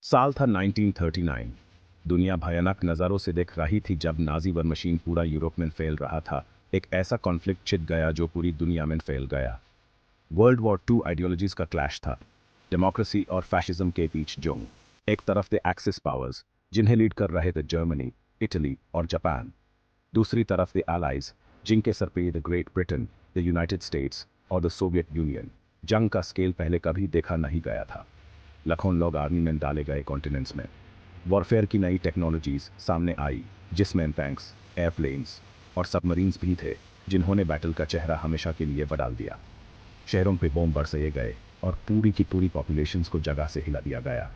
साल था 1939। दुनिया भयानक नज़ारों से देख रही थी जब नाजी वर मशीन पूरा यूरोप में फैल रहा था। एक ऐसा कॉन्फ्लिक्ट छिड़ गया जो पूरी दुनिया में फैल गया। वर्ल्ड वॉर टू आइडियोलॉजीज का क्लैश था। डेमोक्रेसी और फैशिज्म के बीच जंग। एक तरफ थे एक्सिस पावर्स जिन्हें लीड कर रहे थे जर्मनी, इटली और जापान। दूसरी तरफ थे एलाइज जिनके सर पे the great Britain, the United states और द सोवियत यूनियन। जंग का स्केल पहले कभी देखा नहीं गया था। लाखों लोग आर्मी में डाले गए कॉन्टिनेंट्स में। वॉरफेयर की नई टेक्नोलॉजीज सामने आई जिसमें टैंक्स, एयरप्लेन्स और सबमरीन्स भी थे जिन्होंने बैटल का चेहरा हमेशा के लिए बदल दिया। शहरों पे बॉम्ब बरसाए गए और पूरी की पूरी पॉपुलेशंस को जगह से हिला दिया गया।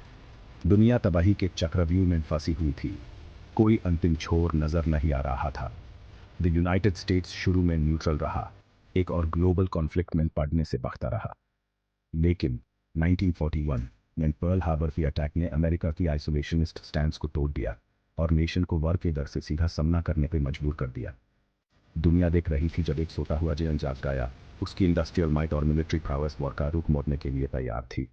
दुनिया तबाही के चक्रव्यूह में फंसी हुई थी। कोई अंतिम छोर नजर नहीं आ रहा था। द यूनाइटेड स्टेट्स शुरू में न्यूट्रल रहा, एक और ग्लोबल कॉन्फ्लिक्ट में पड़ने से बचता रहा। लेकिन 1941 में पर्ल हार्बर की अटैक ने अमेरिका की आइसोलेशनिस्ट स्टैंस को तोड़ दिया और नेशन को वॉर के डर से सीधा सामना करने पर मजबूर कर दिया। दुनिया देख रही थी जब एक सोता हुआ जयन जाग गया। उसकी इंडस्ट्रियल माइट और मिलिट्री पावर्स वॉर का रुख मोड़ने के लिए तैयार थी।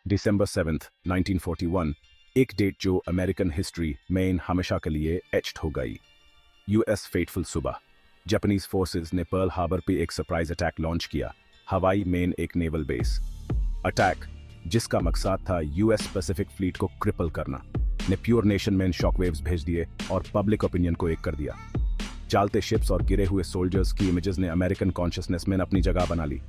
दिसंबर 7, 1941, एक डेट जो अमेरिकन हिस्ट्री में हमेशा के लिए एच्ड हो गई। यूएस फेटफुल सुबह। जापानीज फोर्सेस ने पर्ल हार्बर पे एक सरप्राइज अटैक लॉन्च किया, हवाई मेन एक नेवल बेस। अटैक जिसका मकसद था यूएस पैसिफिक फ्लीट को क्रिपल करना, ने प्योर नेशन में शॉकवेव्स भेज दिए और पब्लिक ओपिनियन को एक कर दिया। चालते शिप्स और गिरे हुए सोल्जर्स की इमेजेस ने अमेरिकन कॉन्शियसनेस में अपनी जगह बना ली।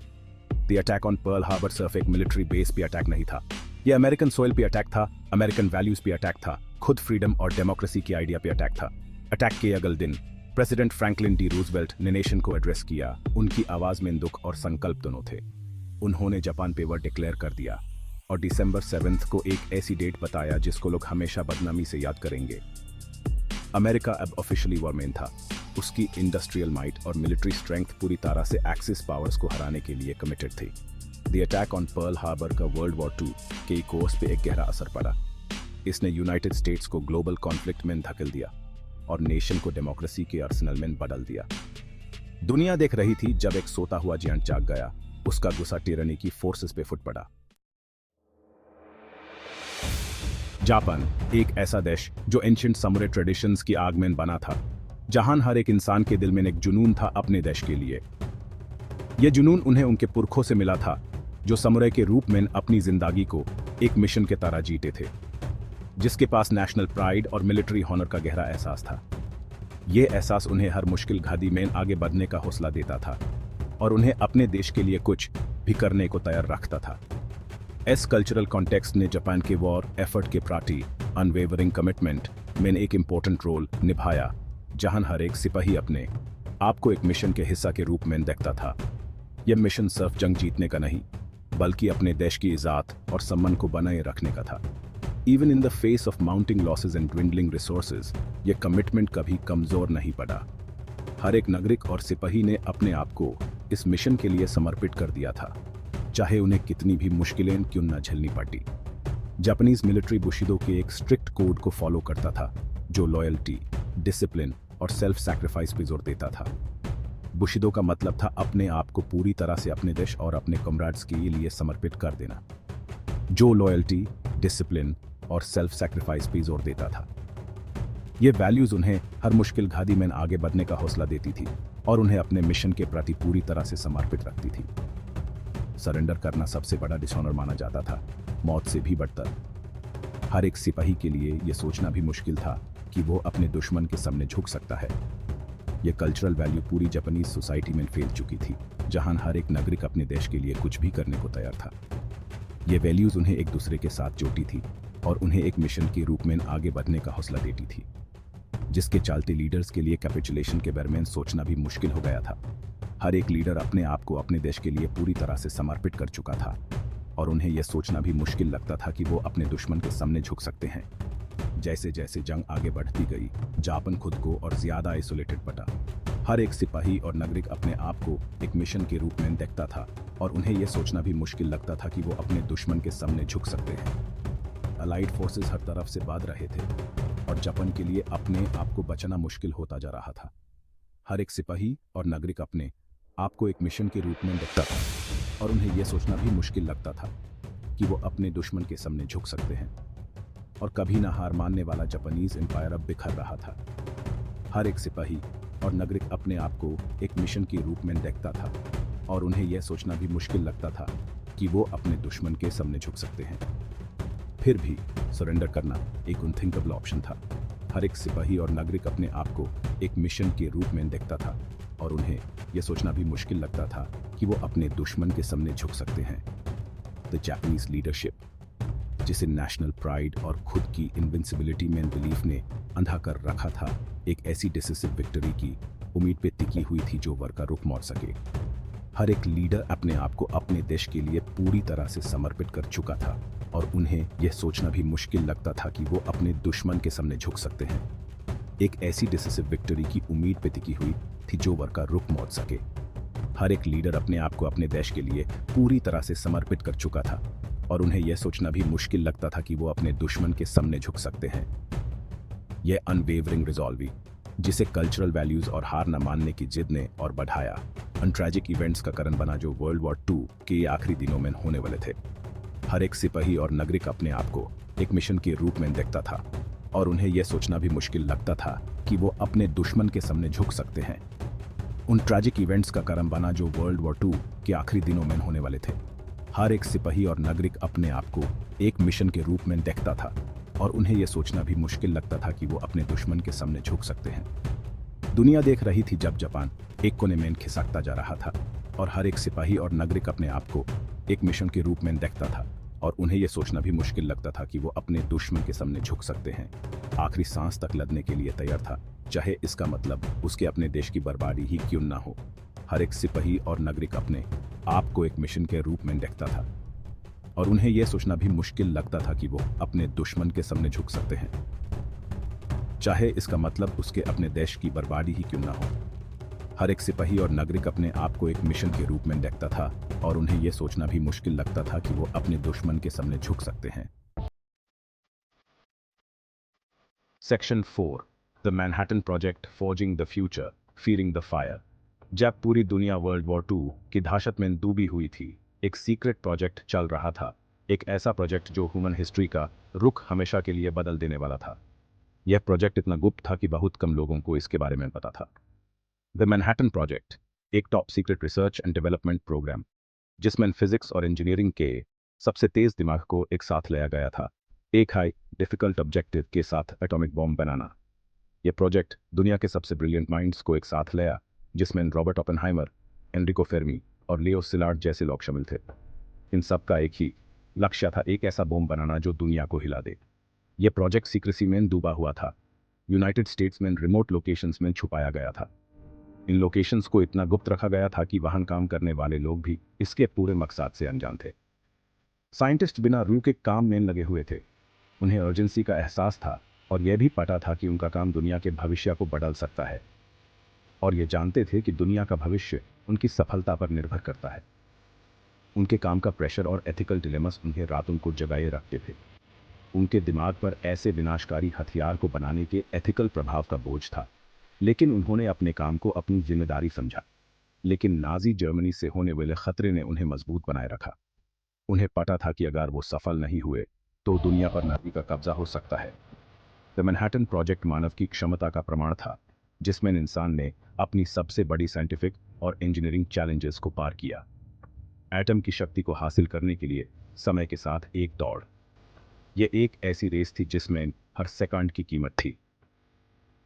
The attack on Pearl Harbor सिर्फ एक मिलिट्री बेस पे अटैक नहीं था, यह अमेरिकन सोइल पे अटैक था, अमेरिकन वैल्यूज पे अटैक था, खुद फ्रीडम और डेमोक्रेसी की आइडिया पे अटैक था। अटैक के अगले दिन प्रेसिडेंट फ्रैंकलिन डी रूजवेल्ट ने नेशन को एड्रेस किया। उनकी आवाज में दुख और संकल्प दोनों थे। उन्होंने जापान पे वॉर डिक्लेयर कर दिया और दिसंबर 7 को एक ऐसी डेट बताया जिसको लोग हमेशा बदनामी से याद करेंगे। अमेरिका अब ऑफिशियली वॉर में था। उसकी इंडस्ट्रियल माइट और मिलिट्री स्ट्रेंथ पूरी तरह से एक्सिस पावर्स को हराने के लिए कमिटेड थी। The attack on Pearl harbour का वर्ल्ड वॉर 2 के कोर्स पे एक गहरा असर पड़ा। इसने यूनाइटेड स्टेट्स को ग्लोबल कॉन्फ्लिक्ट में धकेल दिया और नेशन को डेमोक्रेसी के आर्सेनल में बदल दिया। दुनिया देख रही थी जब एक सोता हुआ जियांट जाग गया। उसका गुस्सा टिरानी की फोर्सेस पे फुट पड़ा। जापान एक ऐसा देश जो एंशिएंट समुराई ट्रेडिशंस की आग में बना था, जहां हर एक इंसान के दिल में एक जुनून था अपने देश के लिए। यह जुनून उन्हें उनके पुरखों से मिला था, जो समुराई के रूप में अपनी जिंदगी को एक मिशन के तरह जीते थे, जिसके पास नेशनल प्राइड और मिलिट्री हॉनर का गहरा एहसास था। यह एहसास उन्हें हर मुश्किल घड़ी में आगे बढ़ने का हौसला देता था और उन्हें अपने देश के लिए कुछ भी करने को तैयार रखता था। इस कल्चरल कॉन्टेक्स्ट ने जापान के वॉर एफर्ट के प्रति अनवेवरिंग कमिटमेंट में एक इंपॉर्टेंट रोल निभाया, जहां हर एक सिपाही अपने आप को एक मिशन के हिस्सा के रूप में देखता था। यह मिशन सिर्फ जंग जीतने का नहीं, बल्कि अपने देश की इज्जत और सम्मान को बनाए रखने का था। Even in the face of mounting losses and dwindling resources, यह कमिटमेंट कभी कमजोर नहीं पड़ा। हर एक नागरिक और सिपाही ने अपने आप को इस मिशन के लिए समर्पित कर दिया था, चाहे उन्हें कितनी भी मुश्किलें क्यों न झेलनी पड़ी। जापानीज मिलिट्री बुशिदो के एक स्ट्रिक्ट कोड को फॉलो करता था, जो लॉयल्टी, डिसिप्लिन और सेल्फ सैक्रिफाइस पे जोर देता था। बुशिदो का मतलब था अपने आप को पूरी तरह से अपने देश और अपने कॉमरेड्स के लिए समर्पित कर देना, जो लॉयल्टी, डिसिप्लिन और सेल्फ सैक्रिफाइस पे जोर देता था। ये वैल्यूज उन्हें हर मुश्किल घड़ी में आगे बढ़ने का हौसला देती थी और उन्हें अपने मिशन के प्रति पूरी तरह से समर्पित रखती थी। सरेंडर करना सबसे बड़ा डिसऑनर माना जाता था, मौत से भी बढ़कर। हर एक सिपाही के लिए यह सोचना भी मुश्किल था कि वो अपने दुश्मन के सामने झुक सकता है। यह कल्चरल वैल्यू पूरी जापानीज सोसाइटी में फैल चुकी थी, जहां हर एक नागरिक अपने देश के लिए कुछ भी करने को तैयार था। ये वैल्यूज उन्हें एक दूसरे के साथ जोड़ती थी और उन्हें एक मिशन के रूप में आगे बढ़ने का हौसला देती थी, जिसके चलते लीडर्स के लिए कैपिचुलेशन के बारे में सोचना भी मुश्किल हो गया था। हर एक लीडर अपने आप को अपने देश के लिए पूरी तरह से समर्पित कर चुका था और उन्हें यह सोचना भी मुश्किल लगता था कि वो अपने दुश्मन के सामने झुक सकते हैं। जैसे जैसे जंग आगे बढ़ती गई, जापान खुद को और ज्यादा आइसोलेटेड पड़ा। हर एक सिपाही और नागरिक अपने आप को एक मिशन के रूप में देखता था और उन्हें यह सोचना भी मुश्किल लगता था कि वो अपने दुश्मन के सामने झुक सकते हैं। अलाइड फोर्सेस हर तरफ से बाध रहे थे और जापान के लिए अपने आप को बचाना मुश्किल होता जा रहा था। हर एक सिपाही और नागरिक अपने आपको एक मिशन के रूप में देखता था और उन्हें यह सोचना भी मुश्किल लगता था कि वो अपने दुश्मन के सामने झुक सकते हैं। और कभी ना हार मानने वाला जापानीज एम्पायर अब बिखर रहा था। हर एक सिपाही और नागरिक अपने आप को एक मिशन के रूप में देखता था और उन्हें यह सोचना भी मुश्किल लगता था कि वो अपने दुश्मन के सामने झुक सकते हैं। फिर भी सरेंडर करना एक अनथिंकेबल ऑप्शन था। हर एक सिपाही और नागरिक अपने आप को एक मिशन के रूप में देखता था और उन्हें यह सोचना भी मुश्किल लगता था कि वो अपने दुश्मन के सामने झुक सकते हैं। द जापानीज लीडरशिप, जिसे नेशनल प्राइड और खुद की इनविंसिबिलिटी में बिलीफ ने अंधा कर रखा था, एक ऐसी डिसिसिव विक्ट्री की उम्मीद पे टिकी हुई थी जो वर्ग का रुख मोड़ सके। हर एक लीडर अपने आप को अपने देश के लिए पूरी तरह से समर्पित कर चुका था और उन्हें यह सोचना भी मुश्किल लगता था कि वो अपने दुश्मन के सामने झुक सकते हैं। एक ऐसी डिसिसिव विक्ट्री की उम्मीद पे टिकी हुई थी जो वर्ग का रुख मोड़ सके। हर एक लीडर अपने आप को अपने देश के लिए पूरी तरह से समर्पित कर चुका था और उन्हें यह सोचना भी मुश्किल लगता था कि वो अपने दुश्मन के सामने झुक सकते हैं। यह अनवेवरिंग रिजॉल्व, जिसे कल्चरल वैल्यूज और हार न मानने की जिद ने और बढ़ाया, अनट्रैजिक इवेंट्स का कारण बना जो वर्ल्ड वॉर 2 के ये आखिरी दिनों में होने वाले थे। हर एक सिपाही और नागरिक अपने आप को एक मिशन के रूप में देखता था और उन्हें यह सोचना भी मुश्किल लगता था कि वो अपने दुश्मन के सामने झुक सकते हैं। उन ट्रैजिक इवेंट्स का कारण बना जो वर्ल्ड वॉर 2 के आखिरी दिनों में होने वाले थे। हर एक सिपाही और नागरिक अपने आप को एक मिशन के रूप में देखता था और उन्हें यह सोचना भी मुश्किल लगता था कि वो अपने दुश्मन के सामने झुक सकते हैं। दुनिया देख रही थी जब जापान एक कोने में खिसकता जा रहा था और हर एक सिपाही और नागरिक अपने आप को एक मिशन के रूप में देखता था और उन्हें यह सोचना भी मुश्किल लगता था कि वो अपने दुश्मन के सामने झुक सकते हैं। आखिरी सांस तक लड़ने के लिए तैयार था, चाहे इसका मतलब उसके अपने देश की बर्बादी ही क्यों ना हो। हर एक सिपाही और नागरिक अपने आप को एक मिशन के रूप में देखता था और उन्हें यह सोचना भी मुश्किल लगता था कि वो अपने दुश्मन के सामने झुक सकते हैं, चाहे इसका मतलब उसके अपने देश की बर्बादी ही क्यों ना हो। हर एक सिपाही और नागरिक अपने आप को एक मिशन के रूप में देखता था और उन्हें यह सोचना भी मुश्किल लगता था कि वो अपने दुश्मन के सामने झुक सकते हैं। Section 4, the Manhattan project, forging the future, fearing the fire. जब पूरी दुनिया वर्ल्ड वॉर 2 की दहशत में डूबी हुई थी, एक सीक्रेट प्रोजेक्ट चल रहा था। एक ऐसा प्रोजेक्ट जो ह्यूमन हिस्ट्री का रुख हमेशा के लिए बदल देने वाला था। यह प्रोजेक्ट इतना गुप्त था कि बहुत कम लोगों को इसके बारे में पता था। द मैनहट्टन प्रोजेक्ट एक top secret research and development program, जिसमें फिजिक्स और इंजीनियरिंग के सबसे तेज दिमाग को एक साथ लाया गया था, एक हाई डिफिकल्ट ऑब्जेक्टिव के साथ एटॉमिक बॉम्ब बनाना। यह प्रोजेक्ट दुनिया के सबसे ब्रिलियंट माइंड्स को एक साथ लाया, जिसमें रॉबर्ट ओपेनहाइमर, एनरिको फेर्मी और लियो सिलार्ड जैसे लोग शामिल थे। इन सब का एक ही लक्ष्य था, एक ऐसा बॉम्ब बनाना जो दुनिया को हिला दे। यह प्रोजेक्ट सीक्रेसी में डूबा हुआ था, यूनाइटेड स्टेट्स में रिमोट लोकेशंस में छुपाया गया था। इन लोकेशंस को इतना गुप्त रखा गया था कि वहां काम करने वाले लोग भी इसके पूरे मकसद से अनजान थे। साइंटिस्ट बिना रूह के काम में लगे हुए थे। उन्हें अर्जेंसी का एहसास था और यह भी पता था कि उनका काम दुनिया के भविष्य को बदल सकता है, और ये जानते थे कि दुनिया का भविष्य उनकी सफलता पर निर्भर करता है। उनके काम का प्रेशर और एथिकल डिलेमस उन्हें रातों को जगाए रखते थे। उनके दिमाग पर ऐसे विनाशकारी हथियार को बनाने के एथिकल प्रभाव का बोझ था, लेकिन उन्होंने अपने काम को अपनी जिम्मेदारी समझा। लेकिन नाजी जर्मनी से होने वाले खतरे ने उन्हें मजबूत बनाए रखा। उन्हें पता था कि अगर वो सफल नहीं हुए तो दुनिया पर नाजी का कब्जा हो सकता है। द मैनहट्टन प्रोजेक्ट मानव की क्षमता का प्रमाण था, जिसमें इंसान ने अपनी सबसे बड़ी साइंटिफिक और इंजीनियरिंग चैलेंजेस को पार किया। एटम की शक्ति को हासिल करने के लिए समय के साथ एक दौड़। यह एक ऐसी रेस थी जिसमें हर सेकंड की कीमत थी।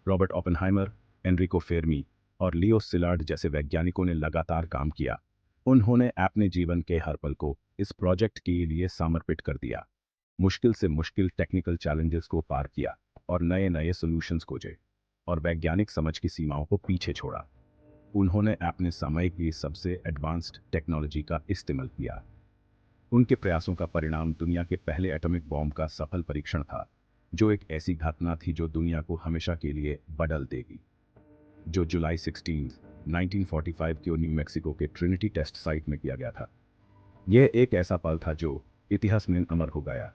रॉबर्ट ओपेनहाइमर, एनरिको फेर्मी और लियो सिलार्ड जैसे वैज्ञानिकों ने लगातार काम किया। उन्होंने अपने जीवन के हर पल को इस प्रोजेक्ट के लिए समर्पित कर दिया, मुश्किल से मुश्किल टेक्निकल चैलेंजेस को पार किया और नए नए सॉल्यूशंस खोजे और वैज्ञानिक समझ की सीमाओं को पीछे छोड़ा। उन्होंने अपने समय की सबसे एडवांस्ड टेक्नोलॉजी का इस्तेमाल किया। उनके प्रयासों का परिणाम दुनिया के पहले एटॉमिक बॉम्ब का सफल परीक्षण था, जो एक ऐसी घटना थी जो दुनिया को हमेशा के लिए बदल देगी, जो जुलाई 16, 1945 को न्यू मैक्सिको के ट्रिनिटी टेस्ट साइट में किया गया था। यह एक ऐसा पल था जो इतिहास में अमर हो गया।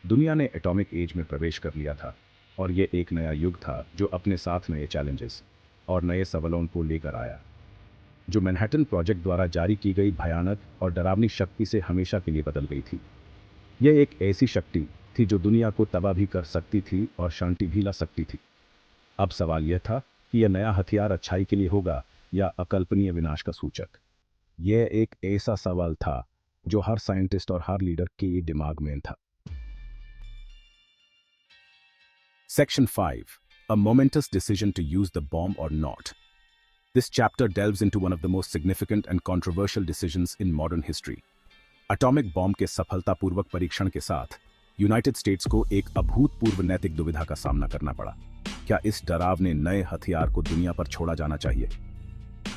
दुनिया ने एटॉमिक एज में प्रवेश कर लिया था और यह एक नया युग था जो अपने साथ नए चैलेंजेस और नए सवालों को लेकर आया। जो मैनहट्टन प्रोजेक्ट द्वारा जारी की गई भयानक और डरावनी शक्ति से हमेशा के लिए बदल गई थी। यह एक ऐसी शक्ति थी जो दुनिया को तबाह भी कर सकती थी और शांति भी ला सकती थी। अब सवाल यह था कि यह नया हथियार अच्छाई के लिए होगा या अकल्पनीय विनाश का सूचक। यह एक ऐसा सवाल था जो हर साइंटिस्ट और हर लीडर के दिमाग में था। Section 5. A momentous decision to use the bomb or not. This chapter delves into one of the most significant and controversial decisions in modern history. Atomic bomb के सफलतापूर्वक परीक्षण के साथ यूनाइटेड स्टेट्स को एक अभूतपूर्व नैतिक दुविधा का सामना करना पड़ा। क्या इस डरावने नए हथियार को दुनिया पर छोड़ा जाना चाहिए?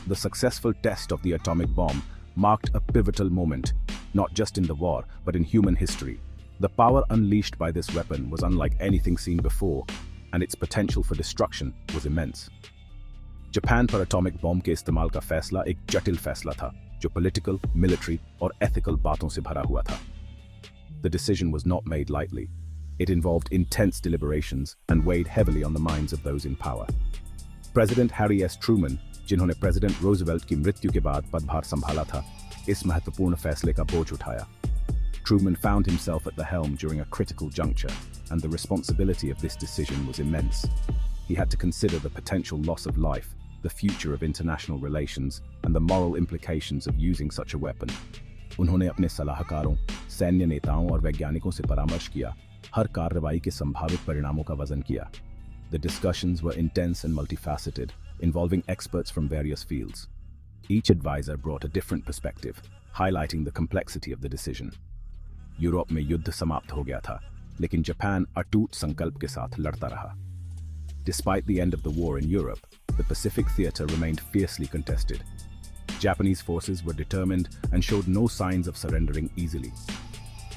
The successful test of the atomic bomb marked a pivotal moment, not just in the war, but in human history. The power unleashed by this weapon was unlike anything seen before, and its potential for destruction was immense. Japan पर atomic bomb के इस्तेमाल का फैसला एक जटिल फैसला था, जो पॉलिटिकल, मिलिट्री और एथिकल बातों से भरा हुआ था। The decision was not made lightly. It involved intense deliberations and weighed heavily on the minds of those in power. President Harry S. Truman, जिन्होंने प्रेसिडेंट रूजवेल्ट की मृत्यु के बाद पदभार संभाला था, इस महत्वपूर्ण फैसले का बोझ उठाया। Truman found himself at the helm during a critical juncture, and the responsibility of this decision was immense. He had to consider the potential loss of life, the future of international relations, and the moral implications of using such a weapon. उन्होंने अपने सलाहकारों, सैन्य नेताओं और वैज्ञानिकों से परामर्श किया, हर कार्रवाई के संभावित परिणामों का वजन किया। The discussions were intense and multifaceted, involving experts from various fields. Each advisor brought a different perspective, highlighting the complexity of the decision. Europe में युद्ध समाप्त हो गया था, लेकिन जापान अटूट संकल्प के साथ लड़ता रहा। Despite the end of the war in Europe, the Pacific theater remained fiercely contested. Japanese forces were determined and showed no signs of surrendering easily.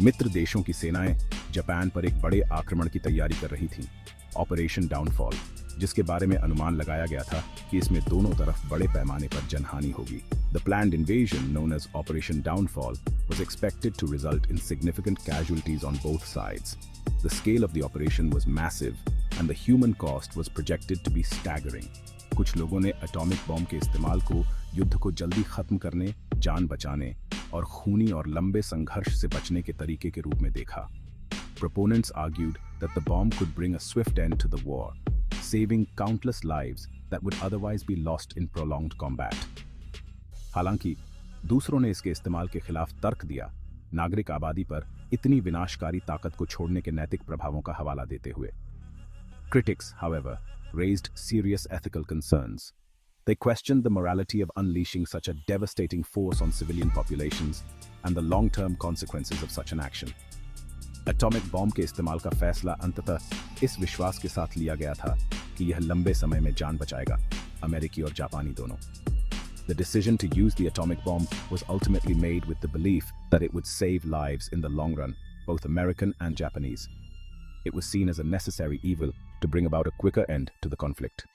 मित्र देशों की सेनाएं जापान पर एक बड़े आक्रमण की तैयारी कर रही थीं, ऑपरेशन डाउनफॉल, जिसके बारे में अनुमान लगाया गया था कि इसमें दोनों तरफ बड़े पैमाने पर जनहानि होगी। The planned invasion, known as Operation Downfall, was expected to result in significant casualties on both sides. The scale of the operation was massive, and the human cost was projected to be staggering. कुछ लोगों ने atomic bomb के इस्तेमाल को युद्ध को जल्दी खत्म करने, जान बचाने और खूनी और लंबे संघर्ष से बचने के तरीके के रूप में देखा। Proponents argued that the bomb could bring a swift end to the war, saving countless lives that would otherwise be lost in prolonged combat. हालांकि दूसरों ने इसके इस्तेमाल के खिलाफ तर्क दिया, नागरिक आबादी पर इतनी विनाशकारी ताकत को छोड़ने के नैतिक प्रभावों का हवाला देते हुए। Critics, however, raised serious ethical concerns. They questioned the morality of unleashing such a devastating force on civilian populations and the long-term consequences of such an action. Atomic bomb के इस्तेमाल का फैसला अंततः इस विश्वास के साथ लिया गया था कि यह लंबे समय में जान बचाएगा, अमेरिकी और जापानी दोनों। The decision to use the atomic bomb was ultimately made with the belief that it would save lives in the long run, both American and Japanese. It was seen as a necessary evil to bring about a quicker end to the conflict.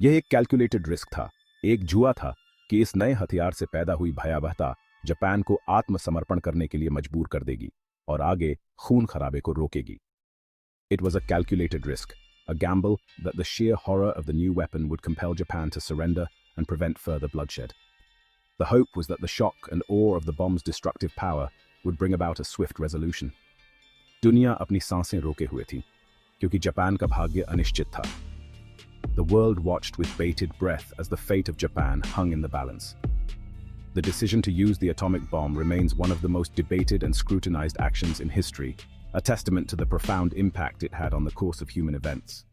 यह एक calculated risk था, एक जुआ था कि इस नए हथियार से पैदा हुई भयावहता जापान को आत्मसमर्पण करने के लिए मजबूर कर देगी और आगे खून खराबे को रोकेगी। It was a calculated risk, a gamble that the sheer horror of the new weapon would compel Japan to surrender and prevent further bloodshed. The hope was that the shock and awe of the bomb's destructive power would bring about a swift resolution. दुनिया अपनी सांसें रोके हुए थी, क्योंकि Japan का भाग्य अनिश्चित था। The world watched with bated breath as the fate of Japan hung in the balance. The decision to use the atomic bomb remains one of the most debated and scrutinized actions in history, a testament to the profound impact it had on the course of human events.